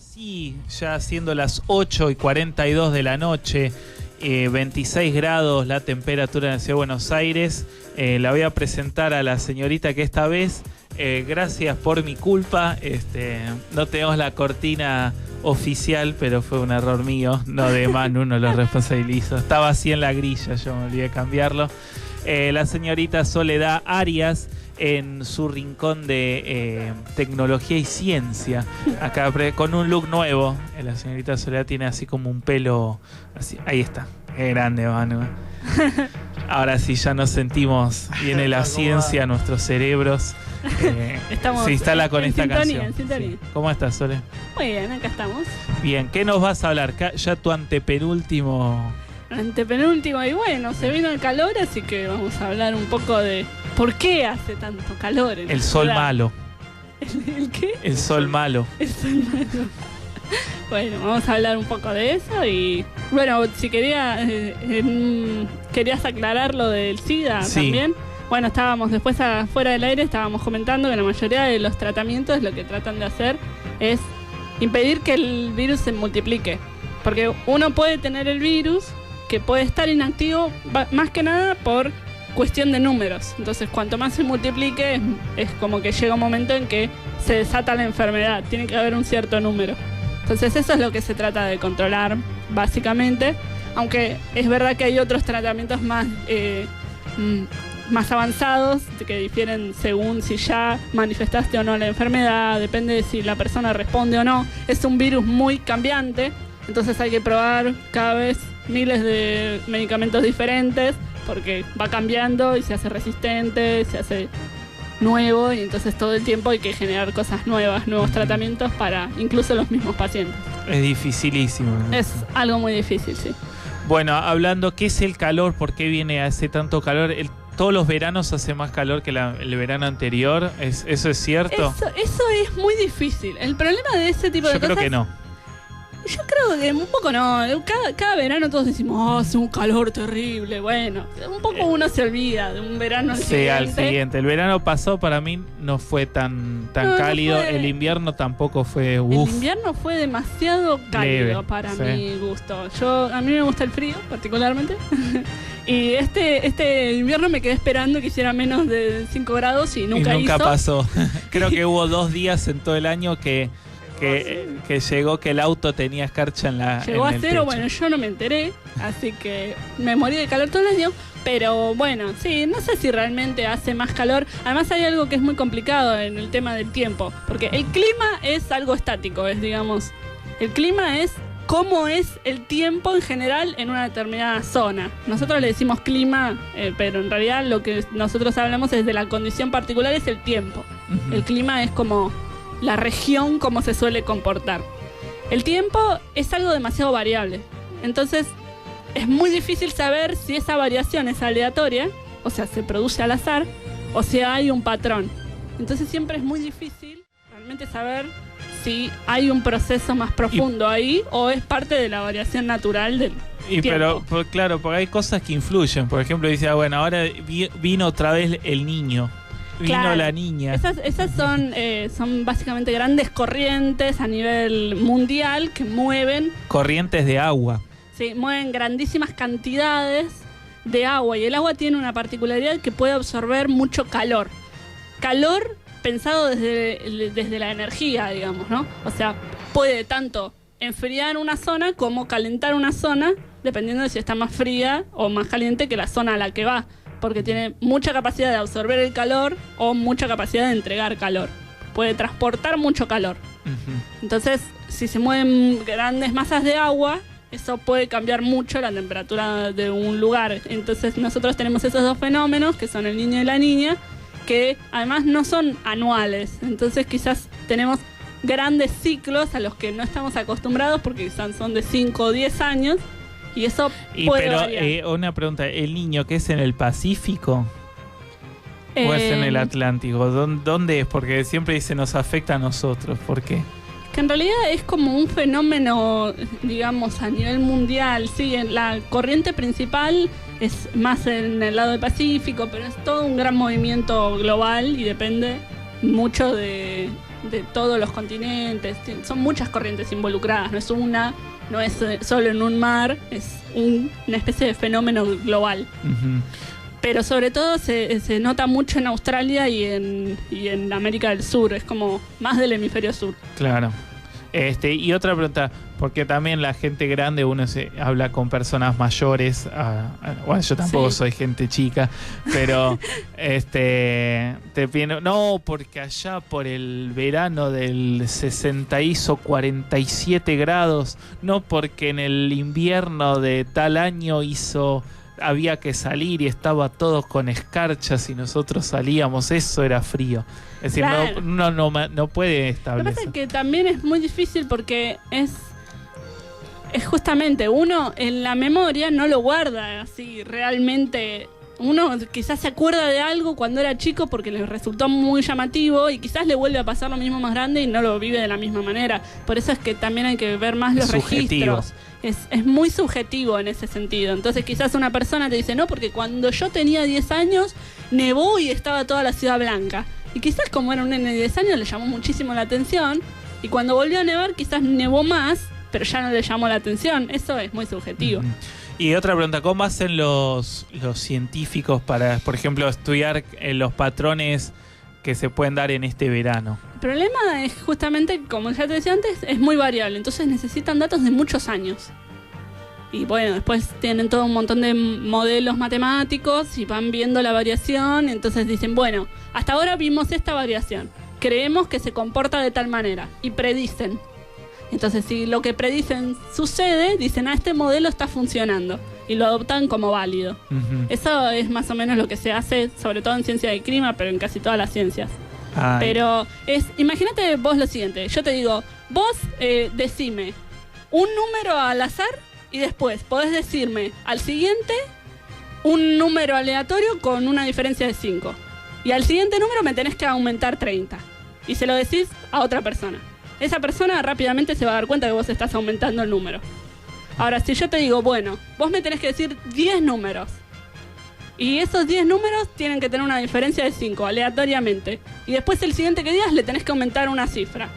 Sí, ya siendo las 8:42 de la noche, 26 grados la temperatura en la Ciudad de Buenos Aires. La voy a presentar a la señorita que esta vez, gracias por mi culpa, no tenemos la cortina oficial, pero fue un error mío, no de Manu, no lo responsabilizo. Estaba así en la grilla, yo me olvidé cambiarlo. La señorita Soledad Arias, en su rincón de tecnología y ciencia, acá con un look nuevo. La señorita Soledad tiene así como un pelo así. Ahí está, qué grande, Manu. Ahora sí ya nos sentimos, viene la ciencia a nuestros cerebros. Se instala con esta canción. Sí. ¿Cómo estás, Sole? Muy bien, acá estamos. Bien, ¿qué nos vas a hablar? Ya tu antepenúltimo. Y bueno, se vino el calor, así que vamos a hablar un poco de por qué hace tanto calor en el sol malo. ¿El qué? El sol malo. El sol malo. Bueno, vamos a hablar un poco de eso y bueno, si querías aclarar lo del SIDA, sí. También. Bueno, después fuera del aire estábamos comentando que la mayoría de los tratamientos lo que tratan de hacer es impedir que el virus se multiplique. Porque uno puede tener el virus que puede estar inactivo más que nada por cuestión de números. Entonces, cuanto más se multiplique, es como que llega un momento en que se desata la enfermedad. Tiene que haber un cierto número. Entonces, eso es lo que se trata de controlar, básicamente. Aunque es verdad que hay otros tratamientos más avanzados que difieren según si ya manifestaste o no la enfermedad. Depende de si la persona responde o no. Es un virus muy cambiante. Entonces hay que probar cada vez miles de medicamentos diferentes porque va cambiando y se hace resistente, se hace nuevo y entonces todo el tiempo hay que generar cosas nuevas, nuevos tratamientos para incluso los mismos pacientes. Es dificilísimo, ¿no? Es algo muy difícil, sí. Bueno, hablando, ¿qué es el calor? ¿Por qué hace tanto calor? ¿Todos los veranos hace más calor que el verano anterior? ¿Eso es cierto? Eso es muy difícil. El problema de ese tipo de cosas... Yo creo que no. Yo creo que un poco no. Cada verano todos decimos, hace un calor terrible. Bueno, un poco uno se olvida de un verano al siguiente. El verano pasado para mí no fue tan cálido. No fue... El invierno tampoco fue... El invierno fue demasiado cálido leve, para mi gusto. A mí me gusta el frío, particularmente. Y este invierno me quedé esperando que hiciera menos de 5 grados y nunca hizo. Pasó. Creo que hubo 2 días en todo el año que llegó que el auto tenía escarcha en la... Llegó a cero, bueno, yo no me enteré, así que me morí de calor todo el año, pero bueno, sí, no sé si realmente hace más calor. Además hay algo que es muy complicado en el tema del tiempo, porque el clima es algo estático, el clima es cómo es el tiempo en general en una determinada zona. Nosotros le decimos clima, pero en realidad lo que nosotros hablamos es de la condición particular, es el tiempo. Uh-huh. El clima es como... la región, cómo se suele comportar. El tiempo es algo demasiado variable. Entonces, es muy difícil saber si esa variación es aleatoria, o sea, se produce al azar, o si hay un patrón. Entonces, siempre es muy difícil realmente saber si hay un proceso más profundo ahí, o es parte de la variación natural del tiempo. Pero, claro, porque hay cosas que influyen. Por ejemplo, dice, bueno, ahora vino otra vez el niño. Vino la niña. Esas son básicamente grandes corrientes a nivel mundial que mueven... Corrientes de agua. Sí, mueven grandísimas cantidades de agua. Y el agua tiene una particularidad que puede absorber mucho calor. Calor pensado desde la energía, digamos, ¿no? O sea, puede tanto enfriar una zona como calentar una zona, dependiendo de si está más fría o más caliente que la zona a la que va. Porque tiene mucha capacidad de absorber el calor o mucha capacidad de entregar calor. Puede transportar mucho calor. Uh-huh. Entonces, si se mueven grandes masas de agua, eso puede cambiar mucho la temperatura de un lugar. Entonces, nosotros tenemos esos dos fenómenos, que son el niño y la niña, que además no son anuales. Entonces, quizás tenemos grandes ciclos a los que no estamos acostumbrados, porque quizás son de 5 o 10 años, y eso puede variar. Una pregunta, ¿el niño que es en el Pacífico o es en el Atlántico? ¿Dónde es? Porque siempre dice nos afecta a nosotros. ¿Por qué? Que en realidad es como un fenómeno, digamos, a nivel mundial. Sí, la corriente principal es más en el lado del Pacífico, pero es todo un gran movimiento global y depende mucho de de todos los continentes. Son muchas corrientes involucradas, no es solo en un mar, es una especie de fenómeno global. Pero sobre todo se nota mucho en Australia y en América del Sur, es como más del hemisferio sur. Claro. Y otra pregunta, porque también la gente grande, uno se habla con personas mayores, bueno, yo tampoco soy gente chica, pero te viene, no, porque allá por el verano del 60 hizo 47 grados, no porque en el invierno de tal año había que salir y estaba todos con escarchas y nosotros salíamos, eso era frío. Es decir, claro. no puede establecer. Lo que pasa es que también es muy difícil porque es justamente uno en la memoria no lo guarda así realmente. Uno quizás se acuerda de algo cuando era chico porque le resultó muy llamativo y quizás le vuelve a pasar lo mismo más grande y no lo vive de la misma manera. Por eso es que también hay que ver más los registros. Es muy subjetivo en ese sentido. Entonces quizás una persona te dice, no, porque cuando yo tenía 10 años nevó y estaba toda la ciudad blanca. Y quizás como era un nene de 10 años le llamó muchísimo la atención y cuando volvió a nevar quizás nevó más, pero ya no le llamó la atención. Eso es muy subjetivo. Y otra pregunta, ¿cómo hacen los científicos para, por ejemplo, estudiar los patrones que se pueden dar en este verano? El problema es justamente, como ya te decía antes, es muy variable, entonces necesitan datos de muchos años. Y bueno, después tienen todo un montón de modelos matemáticos y van viendo la variación, entonces dicen, bueno, hasta ahora vimos esta variación, creemos que se comporta de tal manera, y predicen. Entonces, si lo que predicen sucede, dicen, este modelo está funcionando, y lo adoptan como válido. Eso es más o menos lo que se hace, sobre todo en ciencia del clima, pero en casi todas las ciencias. Pero imagínate vos lo siguiente, yo te digo, vos decime un número al azar, y después podés decirme al siguiente un número aleatorio con una diferencia de 5. Y al siguiente número me tenés que aumentar 30. Y se lo decís a otra persona. Esa persona rápidamente se va a dar cuenta que vos estás aumentando el número. Ahora, si yo te digo, bueno, vos me tenés que decir 10 números. Y esos 10 números tienen que tener una diferencia de 5, aleatoriamente. Y después el siguiente que digas le tenés que aumentar una cifra.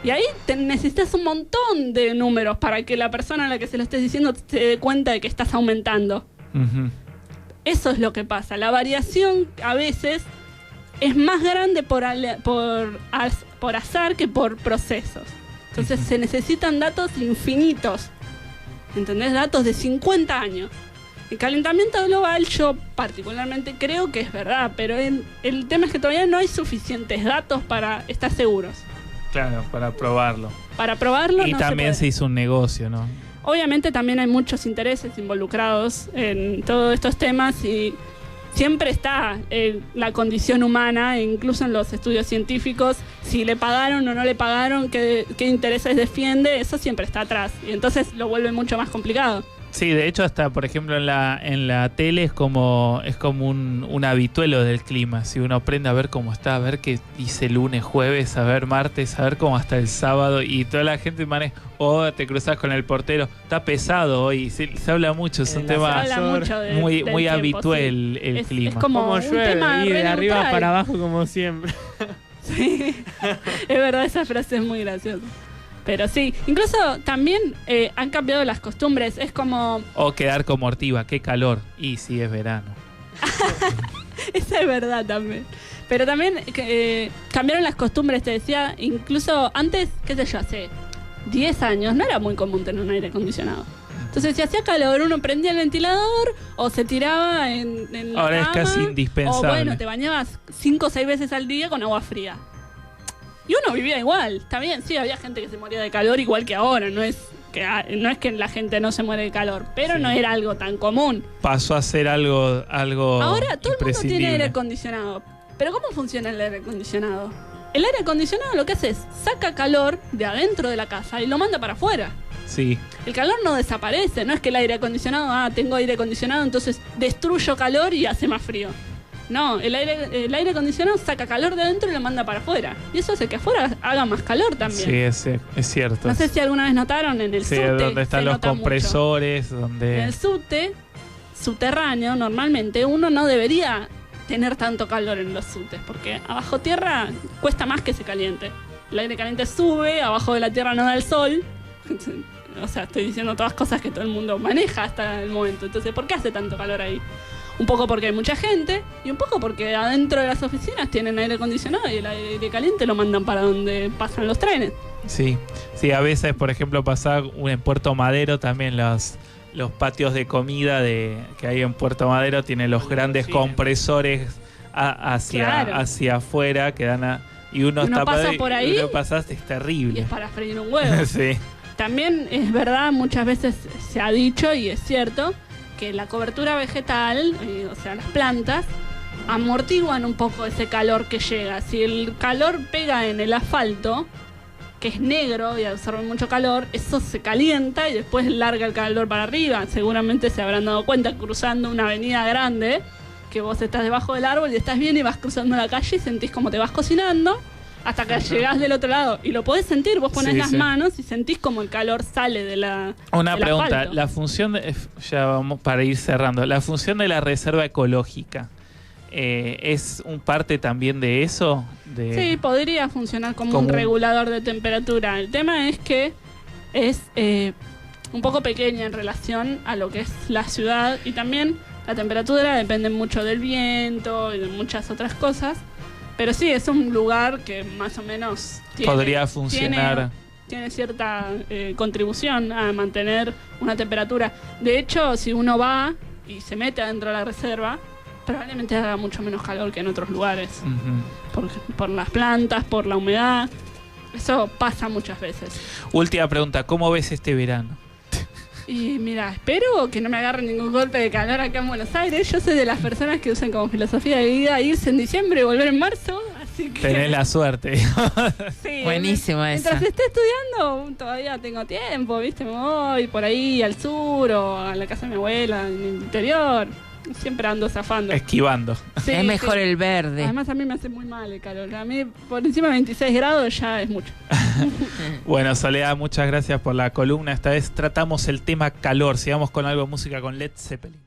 Y ahí necesitas un montón de números para que la persona a la que se lo estés diciendo se dé cuenta de que estás aumentando. Eso es lo que pasa. La variación a veces es más grande por azar que por procesos. Entonces se necesitan datos infinitos. ¿Entendés? Datos de 50 años. El calentamiento global yo particularmente creo que es verdad, pero el tema es que todavía no hay suficientes datos para estar seguros. Claro, para probarlo. Para probarlo y no también se puede. se hizo un negocio, ¿no? Obviamente también hay muchos intereses involucrados en todos estos temas y siempre está la condición humana, incluso en los estudios científicos, si le pagaron o no le pagaron, qué intereses defiende, eso siempre está atrás. Y entonces lo vuelve mucho más complicado. Sí, de hecho hasta, por ejemplo, en la tele es como un habituelo del clima. Si uno aprende a ver cómo está, a ver qué dice lunes, jueves, a ver martes, a ver cómo hasta el sábado, y toda la gente maneja, te cruzas con el portero, está pesado hoy, se habla mucho, es un tema muy habitual el clima. Es como llueve, tema y de arriba neutral. para abajo como siempre. Sí, es verdad, esa frase es muy graciosa. Pero sí, incluso también han cambiado las costumbres, es como... O quedar como ortiva, qué calor, y sí es verano. Esa es verdad también. Pero también cambiaron las costumbres, te decía, incluso antes, qué sé yo, hace 10 años no era muy común tener un aire acondicionado. Entonces, si hacía calor, uno prendía el ventilador o se tiraba en la Ahora cama, es casi indispensable. O bueno, te bañabas 5 o 6 veces al día con agua fría. Y uno vivía igual, está bien, sí, había gente que se moría de calor igual que ahora, no es que la gente no se muere de calor, pero no era algo tan común. Pasó a ser algo ahora todo el mundo tiene aire imprescindible. acondicionado. Pero ¿cómo funciona el aire acondicionado? El aire acondicionado lo que hace es saca calor de adentro de la casa y lo manda para afuera. Sí. El calor no desaparece, no es que el aire acondicionado, tengo aire acondicionado, entonces destruyo calor y hace más frío. No, el aire acondicionado saca calor de adentro y lo manda para afuera. Y eso hace que afuera haga más calor también. Sí, es cierto. No sé si alguna vez notaron en el subte. Donde están los compresores, donde... En el subte subterráneo, normalmente, uno no debería tener tanto calor en los subtes, porque abajo tierra cuesta más que se caliente. El aire caliente sube, abajo de la tierra no da el sol. O sea, estoy diciendo todas cosas que todo el mundo maneja hasta el momento. Entonces, ¿por qué hace tanto calor ahí? Un poco porque hay mucha gente y un poco porque adentro de las oficinas tienen aire acondicionado y el aire caliente lo mandan para donde pasan los trenes. Sí, a veces, por ejemplo, pasa en Puerto Madero también los patios de comida que hay en Puerto Madero tienen los grandes compresores hacia afuera que dan y uno está pasa por ahí, uno pasaste, es terrible. Y es para freír un huevo. Sí. También es verdad, muchas veces se ha dicho y es cierto que la cobertura vegetal, o sea, las plantas, amortiguan un poco ese calor que llega. Si el calor pega en el asfalto, que es negro y absorbe mucho calor, eso se calienta y después larga el calor para arriba. Seguramente se habrán dado cuenta cruzando una avenida grande, que vos estás debajo del árbol y estás bien y vas cruzando la calle y sentís como te vas cocinando hasta que llegás del otro lado. Y lo podés sentir, vos ponés las manos y sentís como el calor sale de la... Una pregunta, asfalto. la función, ya vamos para ir cerrando, la función de la reserva ecológica, ¿es un parte también de eso? Sí, podría funcionar como un regulador de temperatura. El tema es que es un poco pequeña en relación a lo que es la ciudad y también la temperatura depende mucho del viento y de muchas otras cosas. Pero sí, es un lugar que más o menos podría funcionar. Tiene cierta contribución a mantener una temperatura. De hecho, si uno va y se mete adentro de la reserva, probablemente haga mucho menos calor que en otros lugares. Por las plantas, por la humedad. Eso pasa muchas veces. Última pregunta, ¿cómo ves este verano? Y mira, espero que no me agarre ningún golpe de calor acá en Buenos Aires. Yo soy de las personas que usan como filosofía de vida irse en diciembre y volver en marzo. Así que... Tenés la suerte. Sí, buenísima esa. Mientras esté estudiando, todavía tengo tiempo, ¿viste? Me voy por ahí al sur o a la casa de mi abuela, en el interior. Siempre ando zafando. Esquivando. Sí, es mejor el verde. Además a mí me hace muy mal el calor. A mí por encima de 26 grados ya es mucho. Bueno, Soledad, muchas gracias por la columna. Esta vez tratamos el tema calor. Sigamos con algo de música con Led Zeppelin.